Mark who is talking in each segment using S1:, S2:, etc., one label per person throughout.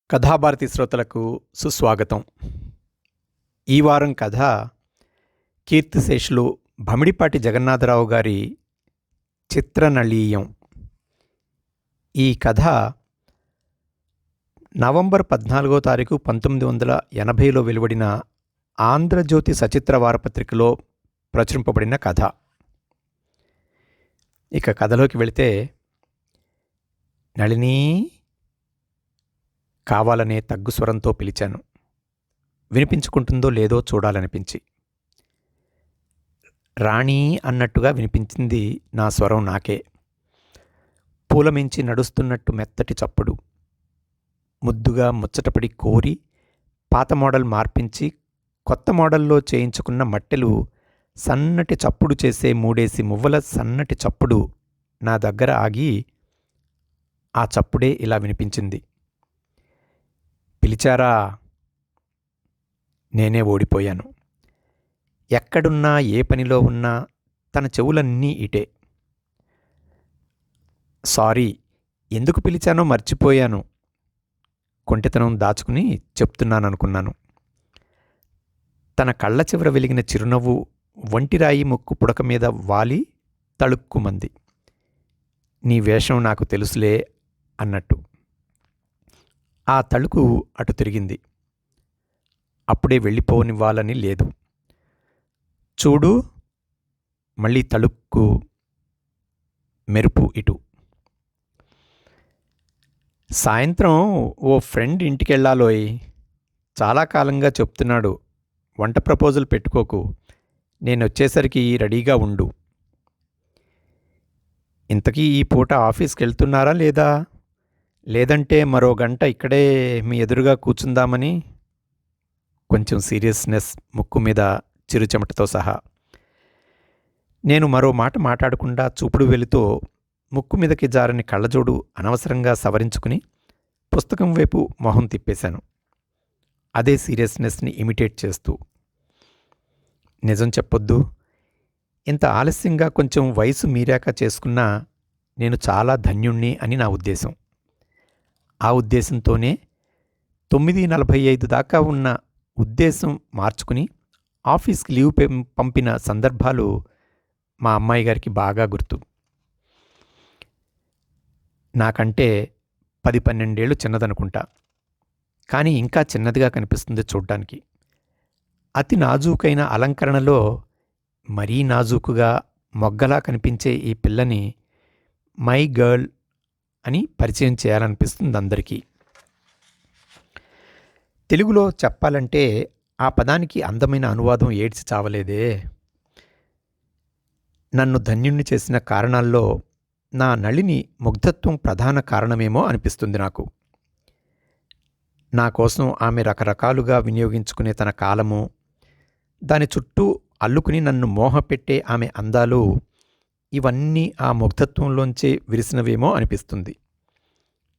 S1: కథాభారతి శ్రోతలకు సుస్వాగతం. ఈ వారం కథ కీర్తిశేషులు భమిడిపాటి జగన్నాథరావు గారి చిత్రనళీయం. ఈ కథ నవంబర్ 14వ తారీఖు 1980లో వెలువడిన ఆంధ్రజ్యోతి సచిత్ర వారపత్రికలో ప్రచురింపబడిన కథ. ఇక కథలోకి వెళితే, నళిని కావాలనే తగ్గు స్వరంతో పిలిచాను. వినిపించుకుంటుందో లేదో చూడాలనిపించి. రాణి అన్నట్టుగా వినిపించింది నా స్వరం నాకే. పూలమించి నడుస్తున్నట్టు మెత్తటి చప్పుడు. ముద్దుగా ముచ్చటపడి కోరి పాత మోడల్ మార్పించి కొత్త మోడల్లో చేయించుకున్న మట్టెలు సన్నటి చప్పుడు చేసే 3 మువ్వల సన్నటి చప్పుడు నా దగ్గర ఆగి ఆ చప్పుడే ఇలా వినిపించింది. పిలిచారా? నేనే ఓడిపోయాను. ఎక్కడున్నా ఏ పనిలో ఉన్నా తన చెవులన్నీ ఇటే. సారీ, ఎందుకు పిలిచానో మర్చిపోయాను. కొంటెతనం దాచుకుని చెప్తున్నాననుకున్నాను. తన కళ్ళ చివర వెలిగిన చిరునవ్వు వంటిరాయి ముక్కు పుడక మీద వాలి తళుక్కుమంది. నీ వేషం నాకు తెలుసులే అన్నట్టు. ఆ తళుకు అటు తిరిగింది. అప్పుడే వెళ్ళిపోనివ్వాలని లేదు. చూడు, మళ్ళీ తళుక్కు, మెరుపు ఇటు. సాయంత్రం ఓ ఫ్రెండ్ ఇంటికెళ్ళాలోయ్. చాలా కాలంగా చెప్తున్నాడు, వంట ప్రపోజల్ పెట్టుకోకు, నేనొచ్చేసరికి రెడీగా ఉండు. ఇంతకీ ఈ పూట ఆఫీస్కి వెళ్తున్నారా లేదా? లేదంటే మరో గంట ఇక్కడే మీ ఎదురుగా కూర్చుందామని. కొంచెం సీరియస్నెస్ ముక్కు మీద చిరుచెమటతో సహా. నేను మరో మాట మాట్లాడకుండా చూపుడు వెళుతూ ముక్కు మీదకి జారని కళ్ళజోడు అనవసరంగా సవరించుకుని పుస్తకం వైపు మొహం తిప్పేశాను, అదే సీరియస్నెస్ని ఇమిటేట్ చేస్తూ. నిజం చెప్పొద్దు, ఇంత ఆలస్యంగా కొంచెం వయసు మీరాక చేసుకున్నా నేను చాలా ధన్యుణ్ణి అని నా ఉద్దేశం. ఆ ఉద్దేశంతోనే 9:45 దాకా ఉన్న ఉద్దేశం మార్చుకుని ఆఫీస్కి లీవ్ పంపిన సందర్భాలు మా అమ్మాయి గారికి బాగా గుర్తు. నాకంటే 10-12 ఏళ్ళు చిన్నదనుకుంటా, కానీ ఇంకా చిన్నదిగా కనిపిస్తుంది చూడ్డానికి. అతి నాజూకైన అలంకరణలో మరీ నాజూకుగా మొగ్గలా కనిపించే ఈ పిల్లని మై గర్ల్ అని పరిచయం చేయాలనిపిస్తుంది అందరికీ. తెలుగులో చెప్పాలంటే ఆ పదానికి అందమైన అనువాదం ఏడ్చి చావలేదే. నన్ను ధన్యుణ్ణి చేసిన కారణాల్లో నా నళిని ముగ్ధత్వం ప్రధాన కారణమేమో అనిపిస్తుంది నాకు. నా కోసం ఆమె రకరకాలుగా వినియోగించుకునే తన కాలము, దాని చుట్టూ అల్లుకుని నన్ను మోహపెట్టే ఆమె అందాలు, ఇవన్నీ ఆ ముగ్ధత్వంలోంచే విరిసినవేమో అనిపిస్తుంది.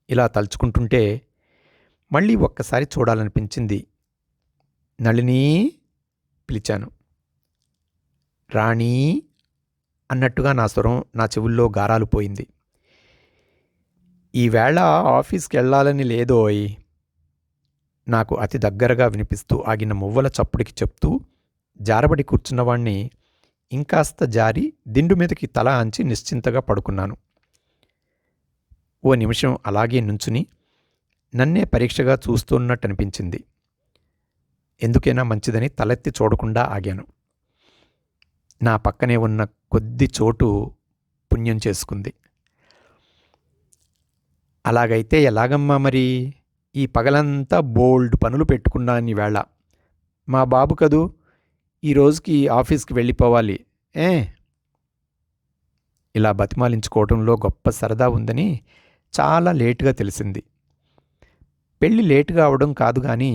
S1: ఇలా తలుచుకుంటుంటే మళ్ళీ ఒక్కసారి చూడాలనిపించింది. నళిని పిలిచాను. రాణి అన్నట్టుగా నా స్వరం నా చెవుల్లో గారాలు పోయింది. ఈవేళ ఆఫీస్కి వెళ్ళాలని లేదోయ్. నాకు అతి దగ్గరగా వినిపిస్తూ ఆగిన మువ్వల చప్పుడికి చెప్తూ జారబడి కూర్చున్నవాణ్ణి ఇంకాస్త జారి దిండు మీదకి తల అంచి నిశ్చింతగా పడుకున్నాను. ఓ నిమిషం అలాగే నుంచుని నన్నే పరీక్షగా చూస్తున్నట్టనిపించింది. ఎందుకైనా మంచిదని తలెత్తి చూడకుండా ఆగాను. నా పక్కనే ఉన్న కొద్ది చోటు పుణ్యం చేసుకుంది. అలాగైతే ఎలాగమ్మా మరి? ఈ పగలంతా బోల్డ్ పనులు పెట్టుకున్నాను ఈవేళ. మా బాబు కదూ, ఈ రోజుకి ఆఫీస్కి వెళ్ళిపోవాలి. ఇలా బతిమాలించుకోవడంలో గొప్ప సరదా ఉందని చాలా లేటుగా తెలిసింది. పెళ్ళి లేటుగా అవడం కాదు కానీ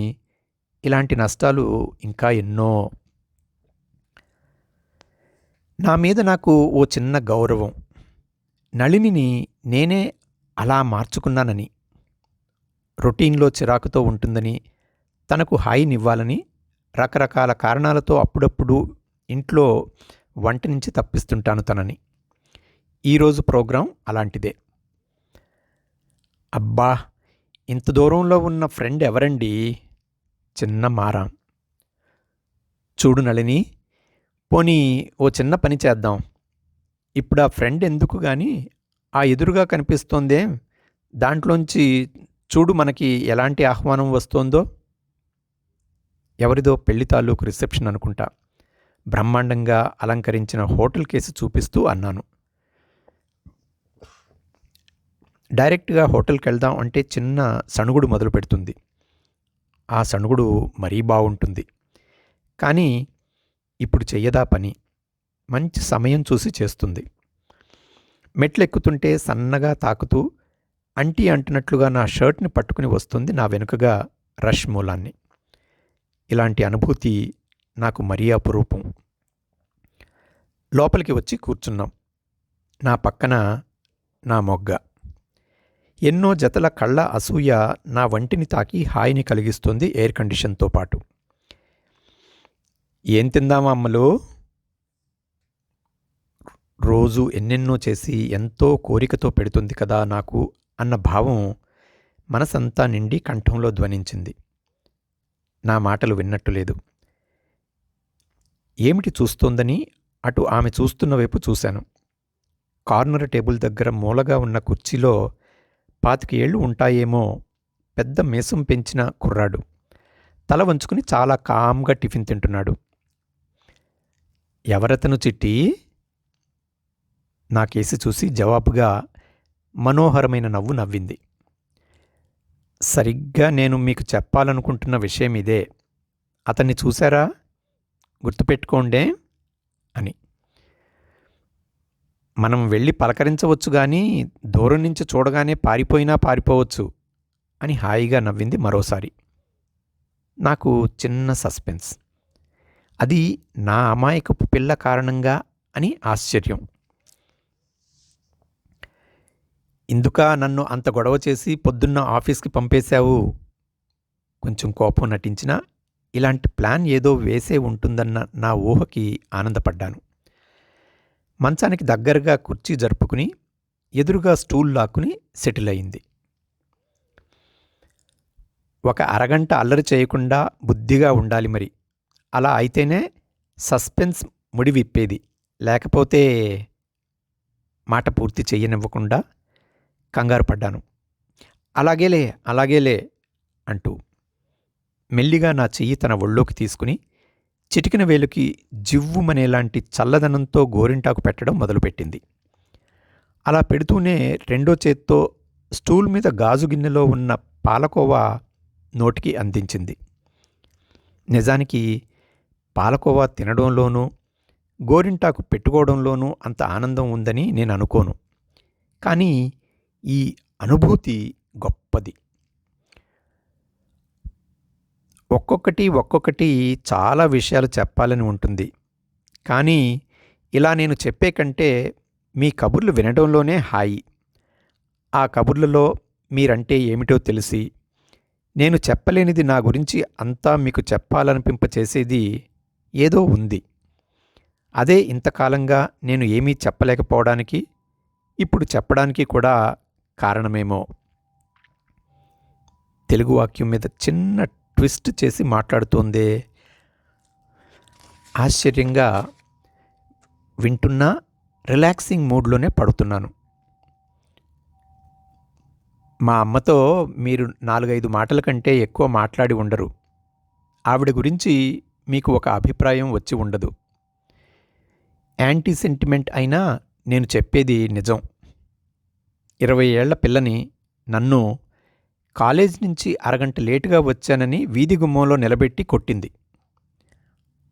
S1: ఇలాంటి నష్టాలు ఇంకా ఎన్నో. నా మీద నాకు ఓ చిన్న గౌరవం. నళినిని నేనే అలా మార్చుకున్నానని, రొటీన్లో చిరాకుతో ఉంటుందని, తనకు హాయినివ్వాలని రకరకాల కారణాలతో అప్పుడప్పుడు ఇంట్లో వంట నుంచి తప్పిస్తుంటాను తనని. ఈరోజు ప్రోగ్రాం అలాంటిదే. అబ్బా, ఇంత దూరంలో ఉన్న ఫ్రెండ్ ఎవరండి? చిన్న మారాం. చూడు నళిని, పోనీ ఓ చిన్న పని చేద్దాం. ఇప్పుడా ఫ్రెండ్ ఎందుకు గాని, ఆ ఎదురుగా కనిపిస్తోందే, దాంట్లోంచి చూడు మనకి ఎలాంటి ఆహ్వానం వస్తోందో. ఎవరిదో పెళ్లి తాలూకు రిసెప్షన్ అనుకుంటా. బ్రహ్మాండంగా అలంకరించిన హోటల్ కేసి చూపిస్తూ అన్నాను. డైరెక్ట్గా హోటల్కెళ్దాం అంటే చిన్న సణుగుడు మొదలు పెడుతుంది. ఆ సణుగుడు మరీ బావుంటుంది. కానీ ఇప్పుడు చెయ్యదా పని. మంచి సమయం చూసి చేస్తుంది. మెట్లెక్కుతుంటే సన్నగా తాకుతూ అంటీ అంటున్నట్లుగా నా షర్ట్ని పట్టుకుని వస్తుంది నా వెనుకగా రష్ మూలాన్ని. ఇలాంటి అనుభూతి నాకు మరీ అపురూపం. లోపలికి వచ్చి కూర్చున్నాం. నా పక్కన నా మొగ్గ. ఎన్నో జతల కళ్ళ అసూయ నా వంటిని తాకి హాయిని కలిగిస్తుంది ఎయిర్ కండిషన్తో పాటు. ఏం తిందామా అమ్మలో? రోజు ఎన్నెన్నో చేసి ఎంతో కోరికతో పెడుతుంది కదా నాకు అన్న భావం మనసంతా నిండి కంఠంలో ధ్వనించింది. నా మాటలు విన్నట్టు లేదు. ఏమిటి చూస్తోందని అటు ఆమె చూస్తున్న వైపు చూశాను. కార్నర్ టేబుల్ దగ్గర మూలగా ఉన్న కుర్చీలో 25 ఏళ్ళు ఉంటాయేమో పెద్ద మీసం పెంచిన కుర్రాడు. తల వంచుకుని చాలా కామ్గా టిఫిన్ తింటున్నాడు. ఎవరతను చిట్టి? నా కేసి చూసి జవాబుగా మనోహరమైన నవ్వు నవ్వింది. సరిగ్గా నేను మీకు చెప్పాలనుకుంటున్న విషయం ఇదే. అతన్ని చూశారా? గుర్తుపెట్టుకోండే అని. మనం వెళ్ళి పలకరించవచ్చు గాని దూరం నుంచి చూడగానే పారిపోయినా పారిపోవచ్చు అని హాయిగా నవ్వింది మరోసారి. నాకు చిన్న సస్పెన్స్. అది నా అమాయకపు పిల్ల కారణంగా అని ఆశ్చర్యం. ఇందుకా నన్ను అంత గొడవ చేసి పొద్దున్న ఆఫీస్కి పంపేశావు? కొంచెం కోపం నటించినా ఇలాంటి ప్లాన్ ఏదో వేసే ఉంటుందన్న నా ఊహకి ఆనందపడ్డాను. మంచానికి దగ్గరగా కుర్చీ జరుపుకుని ఎదురుగా స్టూల్ లాక్కుని సెటిల్ అయింది. ఒక అరగంట అల్లరి చేయకుండా బుద్ధిగా ఉండాలి మరి. అలా అయితేనే సస్పెన్స్ ముడివిప్పేది. లేకపోతే మాట పూర్తి చెయ్యనివ్వకుండా కంగారు పడ్డాను. అలాగేలే అంటూ మెల్లిగా నా చెయ్యి తన ఒళ్ళోకి తీసుకుని చిటికిన వేలుకి జివ్వుమనేలాంటి చల్లదనంతో గోరింటాకు పెట్టడం మొదలుపెట్టింది. అలా పెడుతూనే రెండో చేత్తో స్టూల్ మీద గాజు గిన్నెలో ఉన్న పాలకోవా నోటికి అందించింది. నిజానికి పాలకోవా తినడంలోనూ గోరింటాకు పెట్టుకోవడంలోనూ అంత ఆనందం ఉందని నేను అనుకోను. కానీ ఈ అనుభూతి గొప్పది. ఒక్కొక్కటి చాలా విషయాలు చెప్పాలని ఉంటుంది. కానీ ఇలా నేను చెప్పే కంటే మీ కబుర్లు వినడంలోనే హాయి. ఆ కబుర్లలో మీరంటే ఏమిటో తెలిసి నేను చెప్పలేనిది నా గురించి అంతా మీకు చెప్పాలనిపింపచేసేది ఏదో ఉంది. అదే ఇంతకాలంగా నేను ఏమీ చెప్పలేకపోవడానికి, ఇప్పుడు చెప్పడానికి కూడా కారణమేమో. తెలుగు వాక్యం మీద చిన్న ట్విస్ట్ చేసి మాట్లాడుతోందే. ఆశ్చర్యంగా వింటున్నా రిలాక్సింగ్ మూడ్లోనే పడుతున్నాను. మా అమ్మతో మీరు 4-5 మాటల కంటే ఎక్కువ మాట్లాడి ఉండరు. ఆవిడ గురించి మీకు ఒక అభిప్రాయం వచ్చి ఉండదు. యాంటీ సెంటిమెంట్ అయినా నేను చెప్పేది నిజం. 20 ఏళ్ల పిల్లని నన్ను కాలేజ్ నుంచి అరగంట లేటుగా వచ్చానని వీధి గుమ్మంలో నిలబెట్టి కొట్టింది.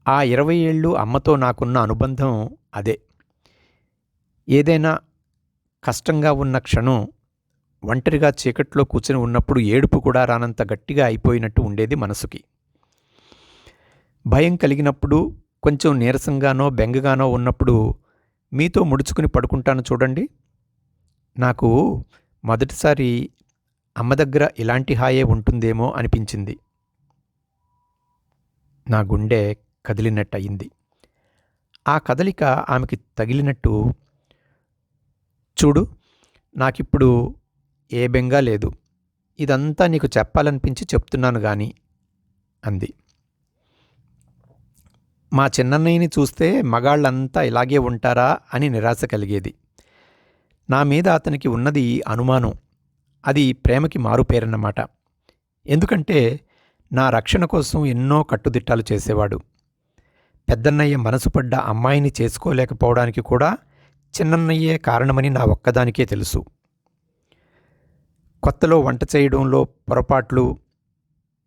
S1: ఆ 20 ఏళ్ళు అమ్మతో నాకున్న అనుబంధం అదే. ఏదైనా కష్టంగా ఉన్న క్షణం ఒంటరిగా చీకట్లో కూర్చుని ఉన్నప్పుడు ఏడుపు కూడా రానంత గట్టిగా అయిపోయినట్టు ఉండేది మనసుకి. భయం కలిగినప్పుడు, కొంచెం నీరసంగానో బెంగగానో ఉన్నప్పుడు మీతో ముడుచుకుని పడుకుంటాను చూడండి. నాకు మొదటిసారి అమ్మ దగ్గర ఇలాంటి హాయే ఉంటుందేమో అనిపించింది. నా గుండె కదిలినట్టయింది. ఆ కదలిక ఆమెకి తగిలినట్టు, చూడు నాకిప్పుడు ఏ బెంగా లేదు, ఇదంతా నీకు చెప్పాలనిపించి చెప్తున్నాను గాని అంది. మా చిన్నన్నయ్యని చూస్తే మగాళ్ళంతా ఇలాగే ఉంటారా అని నిరాశ కలిగేది. నా మీద అతనికి ఉన్నది అనుమానం. అది ప్రేమకి మారుపేరన్నమాట. ఎందుకంటే నా రక్షణ కోసం ఎన్నో కట్టుదిట్టాలు చేసేవాడు. పెద్దన్నయ్య మనసుపడ్డ అమ్మాయిని చేసుకోలేకపోవడానికి కూడా చిన్నన్నయ్యే కారణమని నా ఒక్కదానికే తెలుసు. కొత్తలో వంట చేయడంలో పొరపాట్లు,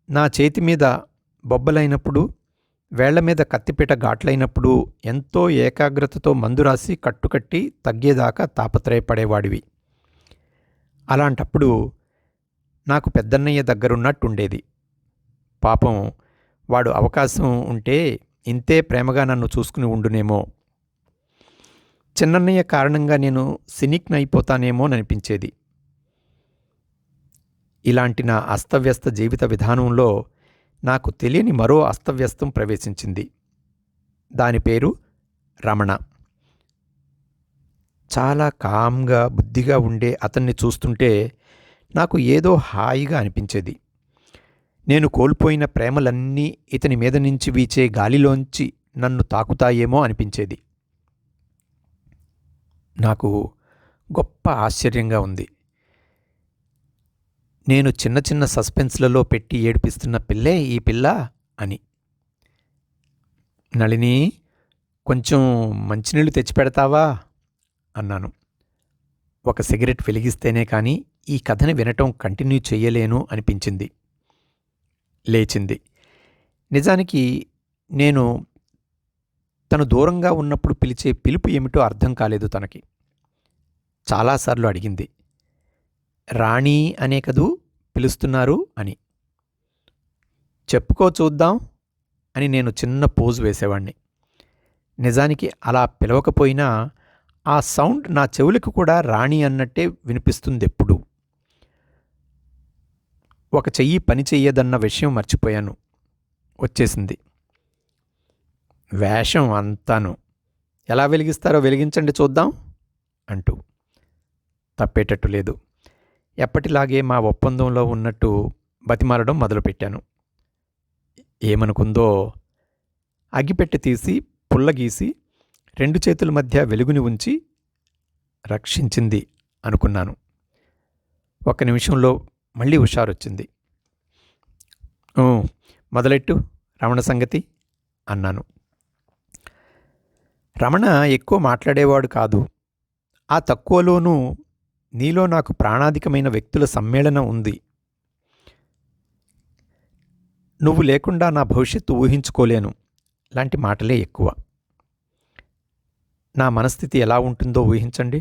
S1: నా చేతి మీద బొబ్బలైనప్పుడు, వేళ్ల మీద కత్తిపీట ఘాట్లైనప్పుడు ఎంతో ఏకాగ్రతతో మందు రాసి కట్టుకట్టి తగ్గేదాకా తాపత్రయపడేవాడివి. అలాంటప్పుడు నాకు పెద్దన్నయ్య దగ్గరున్నట్టుండేది. పాపం వాడు అవకాశం ఉంటే ఇంతే ప్రేమగా నన్ను చూసుకుని ఉండునేమో. చిన్నన్నయ్య కారణంగా నేను సినిక్నైపోతానేమోననిపించేది. ఇలాంటి నా అస్తవ్యస్త జీవిత విధానంలో నాకు తెలియని మరో అస్తవ్యస్తం ప్రవేశించింది. దాని పేరు రమణ. చాలా కామ్గా బుద్ధిగా ఉండే అతన్ని చూస్తుంటే నాకు ఏదో హాయిగా అనిపించేది. నేను కోల్పోయిన ప్రేమలన్నీ ఇతని మీద నుంచి వీచే గాలిలోంచి నన్ను తాకుతాయేమో అనిపించేది. నాకు గొప్ప ఆశ్చర్యంగా ఉంది. నేను చిన్న చిన్న సస్పెన్స్లలో పెట్టి ఏడిపిస్తున్న పిల్లే ఈ పిల్ల అని. నళిని, కొంచెం మంచినీళ్ళు తెచ్చిపెడతావా అన్నాను. ఒక సిగరెట్ వెలిగిస్తేనే కానీ ఈ కథని వినటం కంటిన్యూ చెయ్యలేను అనిపించింది. లేచింది. నిజానికి నేను తను దూరంగా ఉన్నప్పుడు పిలిచే పిలుపు ఏమిటో అర్థం కాలేదు తనకి. చాలాసార్లు అడిగింది, రాణి అనే కదూ పిలుస్తున్నారు అని. చెప్పుకో చూద్దాం అని నేను చిన్న పోజు వేసేవాణ్ణి. నిజానికి అలా పిలవకపోయినా ఆ సౌండ్ నా చెవులకు కూడా రాణి అన్నట్టే వినిపిస్తుందెప్పుడు. ఒక చెయ్యి పని చెయ్యదన్న విషయం మర్చిపోయాను. వచ్చేసింది. వేషం అంతాను. ఎలా వెలిగిస్తారో వెలిగించండి చూద్దాం అంటూ. తప్పేటట్టు లేదు. ఎప్పటిలాగే మా ఒప్పందంలో ఉన్నట్టు బతిమాలడం మొదలుపెట్టాను. ఏమనుకుందో, అగ్గిపెట్టె తీసి పుల్లగీసి 2 చేతుల మధ్య వెలుగుని ఉంచి రక్షించింది అనుకున్నాను. 1 నిమిషంలో మళ్ళీ హుషారొచ్చింది. మొదలెట్టు రమణ సంగతి అన్నాను. రమణ ఎక్కువ మాట్లాడేవాడు కాదు. ఆ తక్కువలోనూ నీలో నాకు ప్రాణాధికమైన వ్యక్తుల సమ్మేళనం ఉంది. నువ్వు లేకుండా నా భవిష్యత్తు ఊహించుకోలేను లాంటి మాటలే ఎక్కువ. నా మనస్థితి ఎలా ఉంటుందో ఊహించండి.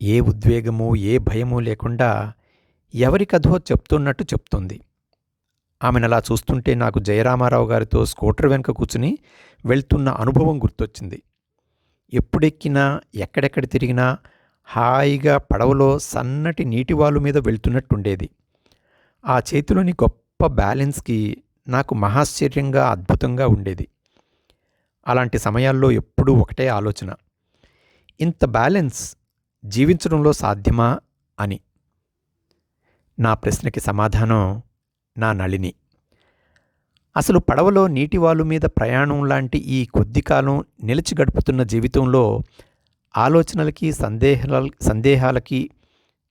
S1: ఏ ఉద్వేగము, ఏ భయమూ లేకుండా ఎవరికథో చెప్తున్నట్టు చెప్తుంది. ఆమెనలా చూస్తుంటే నాకు జయరామారావు గారితో స్కూటర్ వెనుక కూర్చుని వెళ్తున్న అనుభవం గుర్తొచ్చింది. ఎప్పుడెక్కినా ఎక్కడెక్కడ తిరిగినా హాయిగా పడవలో సన్నటి నీటివాలు మీద వెళ్తున్నట్టుండేది. ఆ చేతిలోని గొప్ప బ్యాలెన్స్కి నాకు మహాశ్చర్యంగా, అద్భుతంగా ఉండేది. అలాంటి సమయాల్లో ఎప్పుడూ ఒకటే ఆలోచన, ఇంత బ్యాలెన్స్ జీవించడంలో సాధ్యమా అని. నా ప్రశ్నకి సమాధానం నా నళిని. అసలు పడవలో నీటివాలు మీద ప్రయాణం లాంటి ఈ కొద్ది కాలం నిలిచి గడుపుతున్న జీవితంలో ఆలోచనలకి, సందేహాలకి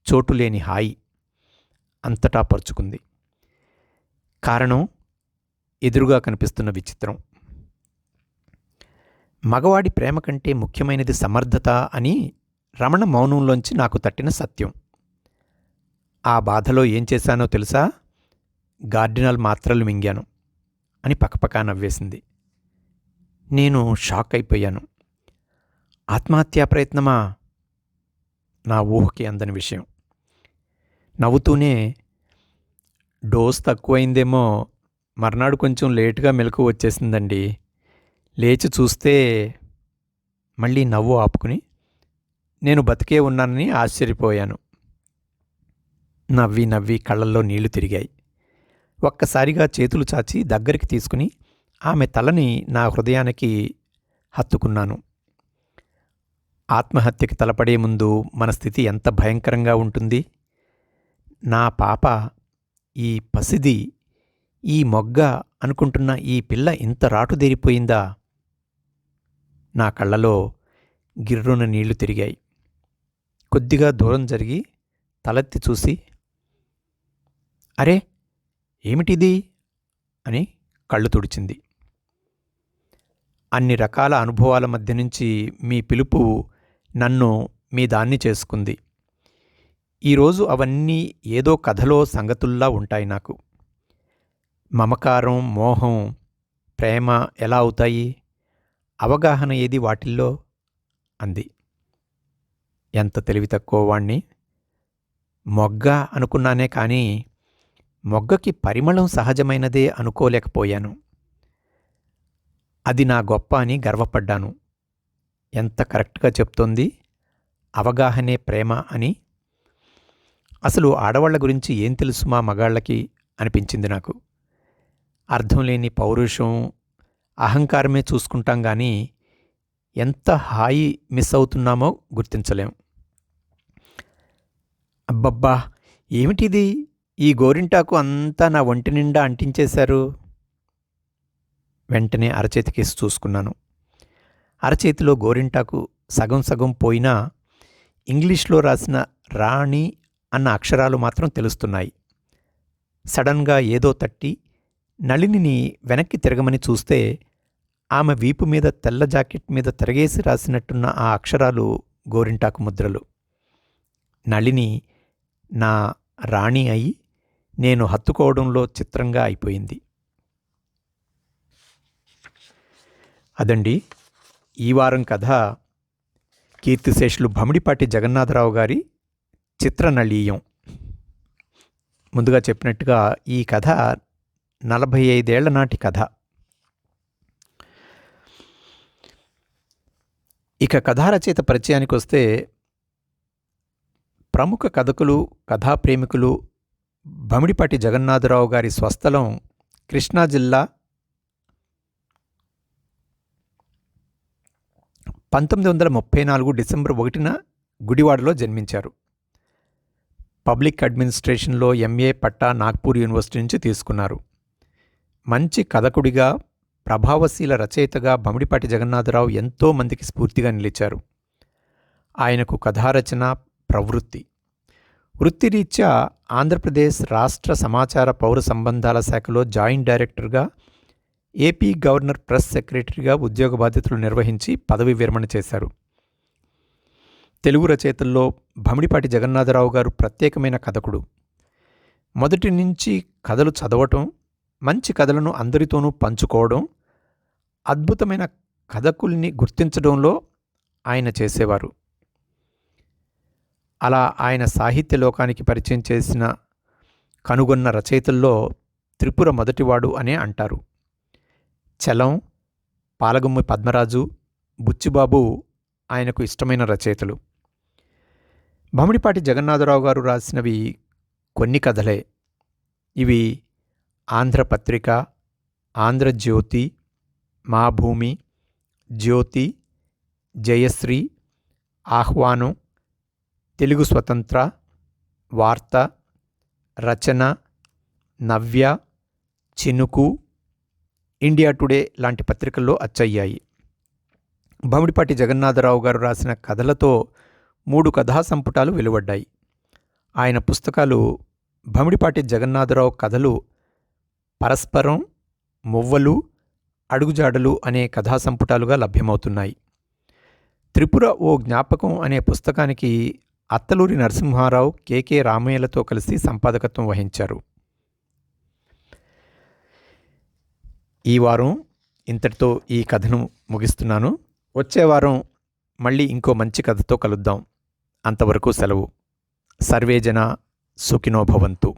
S1: చోటు లేని హాయి అంతటా పరుచుకుంది. కారణం ఎదురుగా కనిపిస్తున్న విచిత్రం. మగవాడి ప్రేమ కంటే ముఖ్యమైనది సమర్థత అని రమణ మౌనంలోంచి నాకు తట్టిన సత్యం. ఆ బాధలో ఏం చేశానో తెలుసా? గార్డినల్ మాత్రలు మింగాను అని పకపకా నవ్వేసింది. నేను షాక్ అయిపోయాను. ఆత్మహత్యా ప్రయత్నమా? నా ఊహకి అందని విషయం. నవ్వుతూనే, డోస్ తక్కువైందేమో, మర్నాడు కొంచెం లేటుగా మెలకు వచ్చేసిందండి. లేచి చూస్తే. మళ్ళీ నవ్వు ఆపుకుని నేను బతికే ఉన్నానని ఆశ్చర్యపోయాను. నవ్వి నవ్వి కళ్ళల్లో నీళ్లు తిరిగాయి. ఒక్కసారిగా చేతులు చాచి దగ్గరికి తీసుకుని ఆమె తలని నా హృదయానికి హత్తుకున్నాను. ఆత్మహత్యకి తలపడే ముందు మన స్థితి ఎంత భయంకరంగా ఉంటుంది. నా పాప, ఈ పసిది, ఈ మొగ్గ అనుకుంటున్న ఈ పిల్ల ఇంత రాటుదేరిపోయిందా? నా కళ్ళలో గిర్రున నీళ్లు తిరిగాయి. కొద్దిగా దూరం జరిగి తలెత్తి చూసి, అరే, ఏమిటిది అని కళ్ళు తుడిచింది. అన్ని రకాల అనుభవాల మధ్య నుంచి మీ పిలుపు నన్ను మీ దాన్ని చేసుకుంది. ఈరోజు అవన్నీ ఏదో కథలో సంగతుల్లా ఉంటాయి నాకు. మమకారం, మోహం, ప్రేమ ఎలా అవుతాయి? అవగాహన ఏది వాటిల్లో? అంది. ఎంత తెలివి తక్కువ వాణ్ణి! మొగ్గ అనుకున్నానే కానీ మొగ్గకి పరిమళం సహజమైనదే అనుకోలేకపోయాను. అది నా గొప్ప అని గర్వపడ్డాను. ఎంత కరెక్ట్గా చెప్తోంది, అవగాహనే ప్రేమ అని. అసలు ఆడవాళ్ల గురించి ఏం తెలుసు మా మగాళ్ళకి అనిపించింది నాకు. అర్థం లేని పౌరుషం, అహంకారమే చూసుకుంటాం కానీ ఎంత హాయి మిస్ అవుతున్నామో గుర్తించలేం. అబ్బబ్బా, ఏమిటిది? ఈ గోరింటాకు అంతా నా ఒంటి నిండా అంటించేశారు. వెంటనే అరచేతికేసి చూసుకున్నాను. అరచేతిలో గోరింటాకు సగం సగం పోయినా ఇంగ్లీష్లో రాసిన రాణి అన్న అక్షరాలు మాత్రం తెలుస్తున్నాయి. సడన్గా ఏదో తట్టి నళినిని వెనక్కి తిరగమని చూస్తే ఆమె వీపు మీద తెల్ల జాకెట్ మీద తిరగేసి రాసినట్టున్న ఆ అక్షరాలు గోరింటాకు ముద్రలు. నళిని నా రాణి అయి నేను హత్తుకోవడంలో చిత్రంగా అయిపోయింది. అదండి ఈ వారం కథ. కీర్తిశేషులు భమిడిపాటి జగన్నాథరావు గారి చిత్రనళీయం. ముందుగా చెప్పినట్టుగా ఈ కథ 45 ఏళ్ల నాటి కథ. ఇక కథారచయిత పరిచయానికి వస్తే, ప్రముఖ కథకులు, కథాప్రేమికులు భమిడిపాటి జగన్నాథరావు గారి స్వస్థలం కృష్ణా జిల్లా 1934 డిసెంబర్ 1న గుడివాడలో జన్మించారు. పబ్లిక్ అడ్మినిస్ట్రేషన్లో ఎంఏ పట్టా నాగ్పూర్ యూనివర్సిటీ నుంచి తీసుకున్నారు. మంచి కథకుడిగా, ప్రభావశీల రచయితగా భమిడిపాటి జగన్నాథరావు ఎంతో మందికి స్ఫూర్తిగా నిలిచారు. ఆయనకు కథారచన ప్రవృత్తి. వృత్తిరీత్యా ఆంధ్రప్రదేశ్ రాష్ట్ర సమాచార పౌర సంబంధాల శాఖలో జాయింట్ డైరెక్టర్గా, ఏపీ గవర్నర్ ప్రెస్ సెక్రటరీగా ఉద్యోగ బాధ్యతలు నిర్వహించి పదవి విరమణ చేశారు. తెలుగు రచయితల్లో భమిడిపాటి జగన్నాథరావు గారు ప్రత్యేకమైన కథకుడు. మొదటి నుంచి కథలు చదవటం, మంచి కథలను అందరితోనూ పంచుకోవడం, అద్భుతమైన కథకుల్ని గుర్తించడంలో ఆయన చేసేవారు. అలా ఆయన సాహిత్య లోకానికి పరిచయం చేసిన, కనుగొన్న రచయితల్లో త్రిపుర మొదటివాడు అనే అంటారు. చలం, పాలగుమ్మి పద్మరాజు, బుచ్చిబాబు ఆయనకు ఇష్టమైన రచయితలు. భమిడిపాటి జగన్నాథరావు గారు రాసినవి కొన్ని కథలే. ఇవి ఆంధ్రపత్రిక, ఆంధ్రజ్యోతి, మా భూమి, జ్యోతి, జయశ్రీ, ఆహ్వానం, తెలుగు స్వతంత్ర, వార్త, రచన, నవ్య, చినుకు, ఇండియా టుడే లాంటి పత్రికల్లో అచ్చయ్యాయి. భమిడిపాటి జగన్నాథరావు గారు రాసిన కథలతో 3 కథా సంపుటాలు వెలువడ్డాయి. ఆయన పుస్తకాలు భమిడిపాటి జగన్నాథరావు కథలు పరస్పరం, మువ్వలు, అడుగుజాడలు అనే కథా సంపుటాలుగా లభ్యమవుతున్నాయి. త్రిపుర ఓ జ్ఞాపకం అనే పుస్తకానికి అత్తలూరి నరసింహారావు, కె రామయ్యలతో కలిసి సంపాదకత్వం వహించారు. ఈ వారం ఇంతటితో ఈ కథను ముగిస్తున్నాను. వచ్చే వారం మళ్ళీ ఇంకో మంచి కథతో కలుద్దాం. అంతవరకు సెలవు. సర్వేజన సుఖినో భవంతు.